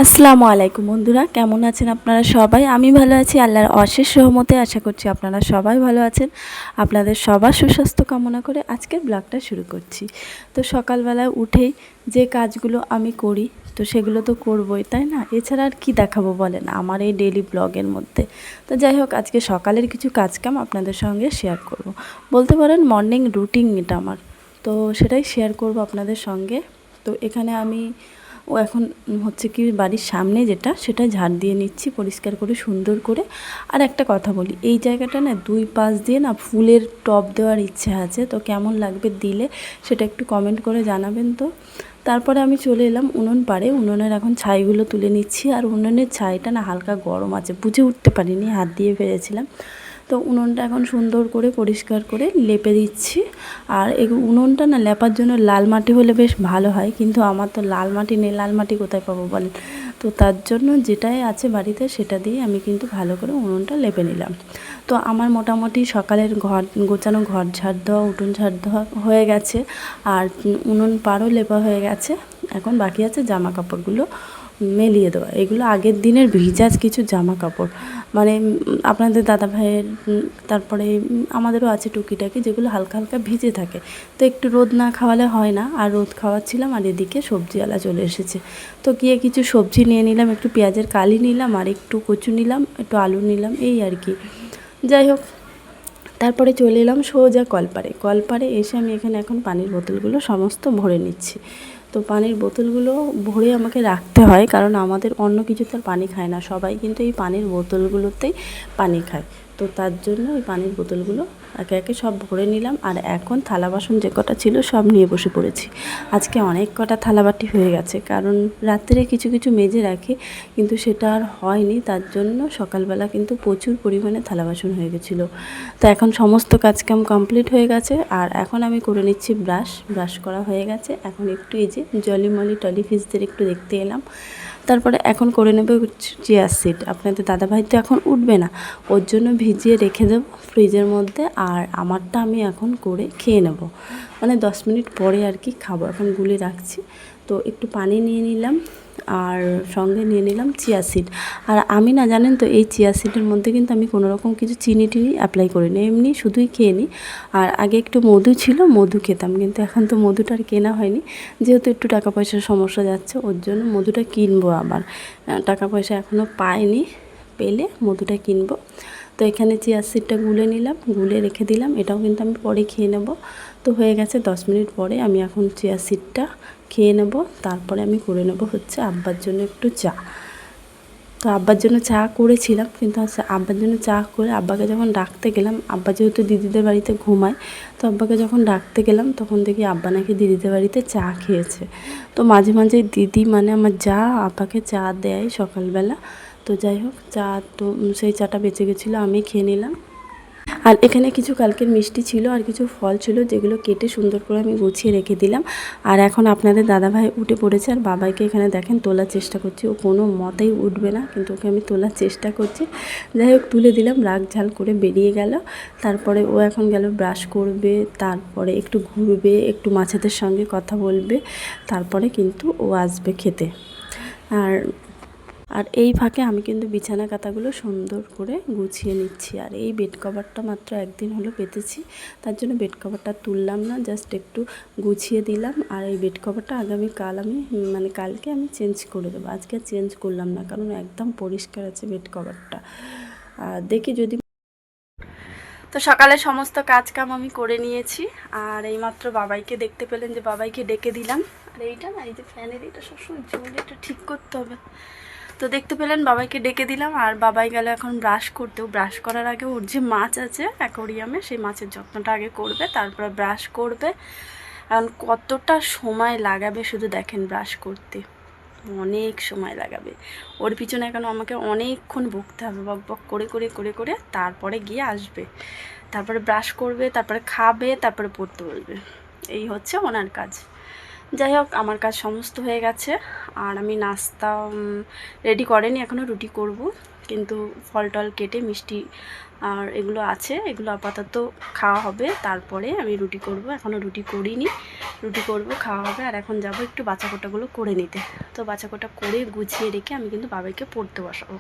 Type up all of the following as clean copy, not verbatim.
আসসালামু আলাইকুম বন্ধুরা, কেমন আছেন আপনারা সবাই? আমি ভালো আছি, আল্লাহর অশেষ রহমতে। আশা করছি আপনারা সবাই ভালো আছেন। আপনাদের সবার সুস্বাস্থ্য কামনা করে আজকের ব্লগটা শুরু করছি। তো সকালবেলায় উঠেই যে কাজগুলো আমি করি, তো সেগুলো তো করবই, তাই না? এছাড়া আর কী দেখাবো বলেন আমার এই ডেইলি ব্লগের মধ্যে। তো যাই হোক, আজকে সকালের কিছু কাজকাম আপনাদের সঙ্গে শেয়ার করব। বলতে পারেন মর্নিং রুটিন এটা আমার, তো সেটাই শেয়ার করব আপনাদের সঙ্গে। তো এখানে আমি এখন হচ্ছে কি বাড়ির সামনে যেটা, সেটা ঝাড় দিয়ে নিচ্ছি পরিষ্কার করে সুন্দর করে। আর একটা কথা বলি, এই জায়গাটা না দুই পাশ দিয়ে না ফুলের টব দেওয়ার ইচ্ছে আছে, তো কেমন লাগবে দিলে সেটা একটু কমেন্ট করে জানাবেন। তো তারপরে আমি চলে এলাম উনুন পাড়ে। উনুনের এখন ছাইগুলো তুলে নিচ্ছি, আর উনুনের ছাইটা না হালকা গরম আছে, বুঝে উঠতে পারিনি, হাত দিয়ে ফেলেছিলাম। তো উনুনটা এখন সুন্দর করে পরিষ্কার করে লেপে দিচ্ছি। আর এই উনুনটা না লেপার জন্য লাল মাটি হলে বেশ ভালো হয়, কিন্তু আমার তো লাল মাটি নেই, লাল মাটি কোথায় পাবো বলেন? তো তার জন্য যেটাই আছে বাড়িতে সেটা দিয়ে আমি কিন্তু ভালো করে উনুনটা লেপে নিলাম। তো আমার মোটামুটি সকালের ঘর গোছানো, ঘর ঝাড় দেওয়া, উঠোন ঝাড় দেওয়া হয়ে গেছে, আর উনুন পাড়ও লেপা হয়ে গেছে। এখন বাকি আছে জামা কাপড়গুলো মেলিয়ে দেওয়া। এগুলো আগের দিনের ভিজা কিছু জামা কাপড়, মানে আপনাদের দাদা ভাইয়ের, তারপরে আমাদেরও আছে টুকিটাকি, যেগুলো হালকা হালকা ভিজে থাকে। তো একটু রোদ না খাওয়ালে হয় না, আর রোদ খাওয়াচ্ছিলাম। আর এদিকে সবজিওয়ালা চলে এসেছে, তো গিয়ে কিছু সবজি নিয়ে নিলাম, একটু পেঁয়াজের কালি নিলাম, আর একটু কচু নিলাম, একটু আলু নিলাম, এই আর কি। যাই হোক, তারপরে চলে এলাম সোজা কলপাড়ে। কলপাড়ে এসে আমি এখানে এখন পানির বোতলগুলো সমস্ত ভরে নিচ্ছি। তো পানির বোতলগুলো ভরে আমাকে রাখতে হয়, কারণ আমাদের অন্য কিছুতে আর পানি খায় না, সবাই কিন্তু এই পানির বোতলগুলোতেই পানি খায়। তো তার জন্য এই পানির বোতলগুলো একে একে সব ভরে নিলাম। আর এখন থালা বাসন যে কটা ছিল সব নিয়ে বসে পড়েছি। আজকে অনেক কটা থালাবাটি হয়ে গেছে, কারণ রাত্রে কিছু কিছু মেজে রাখি, কিন্তু সেটা আর হয়নি। তার জন্য সকালবেলা কিন্তু প্রচুর পরিমাণে থালা বাসন হয়ে গেছিলো। তো এখন সমস্ত কাজকাম কমপ্লিট হয়ে গেছে, আর এখন আমি করে নিচ্ছি ব্রাশ করা হয়ে গেছে। এখন একটু এই যে জলিমলি টলিফিশদের একটু দেখতে এলাম। তারপরে এখন করে নেবে চিয়া সিড। আপনাদের দাদাভাই তো এখন উঠবে না, ওর জন্য ভিজিয়ে রেখে দেবো ফ্রিজের মধ্যে। আর আমারটা আমি এখন করে খেয়ে নেব, মানে 10 মিনিট পরে আর কি খাবো। এখন গুলে রাখছি। তো একটু পানি নিয়ে নিলাম, আর সঙ্গে নিয়ে নিলাম চিয়া সিড। আর আমি না, জানেন তো, এই চিয়া সিডের মধ্যে কিন্তু আমি কোনো রকম কিছু চিনি টিনি অ্যাপ্লাই করি না, এমনি শুধুই খেয়ে নিই। আর আগে একটু মধু ছিল, মধু খেতাম, কিন্তু এখন তো মধুটা আর কেনা হয়নি, যেহেতু একটু টাকা পয়সার সমস্যা যাচ্ছে, ওর জন্য মধুটা কিনবো আবার। টাকা পয়সা এখনও পাইনি, পেলে মধুটা কিনবো। তো এখানে চিয়া সিডটা গুলে নিলাম, গুলে রেখে দিলাম। এটাও কিন্তু আমি পরে খেয়ে নেব। তো হয়ে গেছে 10 মিনিট পরে আমি এখন চিয়া সিডটা খেয়ে নেব। তারপরে আমি করে নেব হচ্ছে আব্বার জন্য একটু চা। তো আব্বার জন্য চা করেছিলাম, কিন্তু আব্বার জন্য চা করে আব্বাকে যখন ডাকতে গেলাম, আব্বা যেহেতু দিদিদের বাড়িতে ঘুমায়, তো আব্বাকে যখন ডাকতে গেলাম তখন দেখি আব্বা নাকি দিদিদের বাড়িতে চা খেয়েছে। তো মাঝে মাঝে দিদি, মানে আমার যা, আব্বাকে চা দেয় সকালবেলা। তো যাই হোক, চা তো সেই চাটা বেঁচে গেছিলো, আমি খেয়ে নিলাম। আর এখানে কিছু কালকের মিষ্টি ছিল, আর কিছু ফল ছিল, যেগুলো কেটে সুন্দর করে আমি গুছিয়ে রেখে দিলাম। আর এখন আপনাদের দাদাভাই উঠে পড়েছে, আর বাবাইকে এখানে দেখেন তোলার চেষ্টা করছি। ও কোনো মতেই উঠবে না, কিন্তু ওকে আমি তোলার চেষ্টা করছি। যাই হোক, তুলে দিলাম, রাগ ঝাল করে বেরিয়ে গেল। তারপরে ও এখন গেল ব্রাশ করবে, তারপরে একটু ঘুরবে, একটু মাছেদের সঙ্গে কথা বলবে, তারপরে কিন্তু ও আসবে খেতে। আর এই ফাঁকে আমি কিন্তু বিছানা কাঁথাগুলো সুন্দর করে গুছিয়ে নিচ্ছি। আর এই বেড কভারটা মাত্র একদিন হলো পেতেছি, তার জন্য বেড কভারটা তুললাম না, জাস্ট একটু গুছিয়ে দিলাম। আর এই বেড কভারটা কালকে আমি চেঞ্জ করে দেবো, আজকে চেঞ্জ করলাম না, কারণ একদম পরিষ্কার আছে বেড কভারটা। আর দেখি যদি। তো সকালে সমস্ত কাজকাম আমি করে নিয়েছি, আর এইমাত্র বাবাইকে দেখতে পেলেন, যে বাবাইকে ডেকে দিলাম। আর এইটা না, এই যে ফ্যানের এটা সবসময় জ্বলে, এটা ঠিক করতে হবে। তো দেখতে পেলেন বাবাইকে ডেকে দিলাম, আর বাবাই গেল এখন ব্রাশ করতেও। ব্রাশ করার আগে ওর যে মাছ আছে অ্যাকোরিয়ামে, সেই মাছের যত্নটা আগে করবে, তারপরে ব্রাশ করবে। এখন কতটা সময় লাগাবে শুধু দেখেন ব্রাশ করতে, অনেক সময় লাগাবে। ওর পিছনে এখন আমাকে অনেকক্ষণ বকতে হবে, বক বক করে করে করে করে, তারপরে গিয়ে আসবে, তারপরে ব্রাশ করবে, তারপরে খাবে, তারপরে পড়তে বলবে। এই হচ্ছে ওনার কাজ। যাই হোক, আমার কাজ সমস্ত হয়ে গেছে। আর আমি নাস্তা রেডি করেনি এখনও, রুটি করব। কিন্তু ফল টল কেটে মিষ্টি আর এগুলো আছে, এগুলো আপাতত খাওয়া হবে। তারপরে আমি রুটি করব, এখনও রুটি করিনি, রুটি করব, খাওয়া হবে। আর এখন যাব একটু বাচ্চাকোটাগুলো করে নিতে। তো বাচ্চাকোটা করে গুছিয়ে রেখে আমি কিন্তু বাবাইকে পড়তে বসাবো।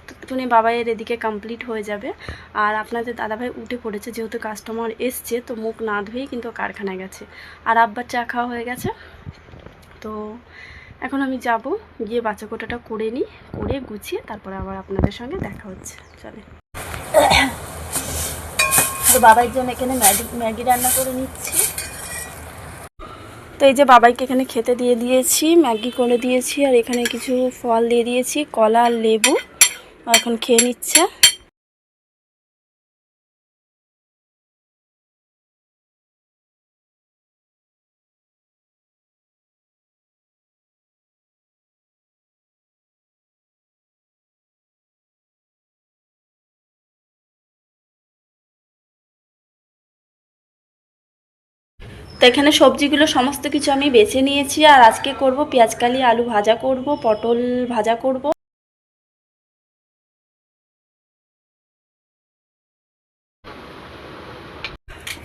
তো একটুখানি বাবাইয়ের এদিকে কমপ্লিট হয়ে যাবে। আর আপনাদের দাদাভাই উঠে পড়েছে, যেহেতু কাস্টমার এসছে, তো মুখ না ধুয়েই কিন্তু কারখানায় গেছে। আর আব্বার চা খাওয়া হয়ে গেছে। তো এখন আমি যাব, গিয়ে বাচ্চাকোটাটা করে নিই, করে গুছিয়ে তারপরে আবার আপনাদের সঙ্গে দেখা হচ্ছে। চলে। তো বাবার জন্য এখানে ম্যাগি রান্না করে নিচ্ছি। তো এই যে বাবাইকে এখানে খেতে দিয়ে দিয়েছি, ম্যাগি করে দিয়েছি, আর এখানে কিছু ফল দিয়ে দিয়েছি, কলা আর লেবু। এখন খেয়ে নিচ্ছে। তো এখানে সবজিগুলো সমস্ত কিছু আমি বেছে নিয়েছি। আর আজকে করব পেঁয়াজকালি আলু ভাজা করব, পটল ভাজা করব।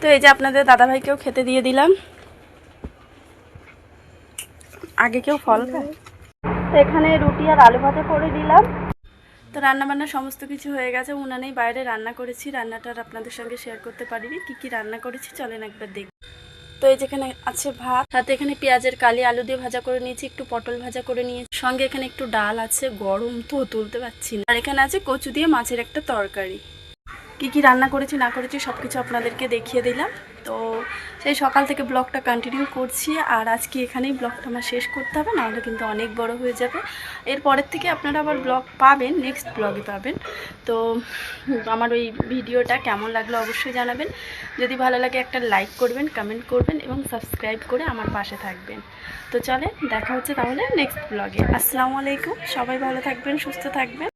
তো এই যে আপনাদের দাদাভাইকেও খেতে দিয়ে দিলাম। আগে কেউ ফল খায়। তো এখানে রুটি আর আলু ভাজা করে দিলাম। তো রান্নাবান্না সমস্ত কিছু হয়ে গেছে। উনানেই বাইরে রান্না করেছি, রান্নাটা আপনাদের সঙ্গে শেয়ার করতে পারিনি। কী রান্না করেছি চলেন একবার দেখি। তো এই যেখানে আছে ভাত, সাথে এখানে পেঁয়াজের কালি আলু দিয়ে ভাজা করে নিয়েছি, একটু পটল ভাজা করে নিয়েছি, সঙ্গে এখানে একটু ডাল আছে, গরম তো তুলতে পারছি না। আর এখানে আছে কচু দিয়ে মাছের একটা তরকারি। কি রান্না করেছি না করেছি সব কিছু আপনাদেরকে দেখিয়ে দিলাম। তো সেই সকাল থেকে ব্লগটা কন্টিনিউ করছি। আর আজকে এখানেই ব্লগটা আমার শেষ করতে হবে, নাহলে কিন্তু অনেক বড় হয়ে যাবে। এরপরের থেকে আপনারা আবার ব্লগ পাবেন, নেক্সট ব্লগে পাবেন। তো আমার ওই ভিডিওটা কেমন লাগলো অবশ্যই জানাবেন। যদি ভালো লাগে একটা লাইক করবেন, কমেন্ট করবেন এবং সাবস্ক্রাইব করে আমার পাশে থাকবেন। তো চলে দেখা হচ্ছে তাহলে নেক্সট ব্লগে। আসসালামু আলাইকুম, সবাই ভালো থাকবেন, সুস্থ থাকবেন।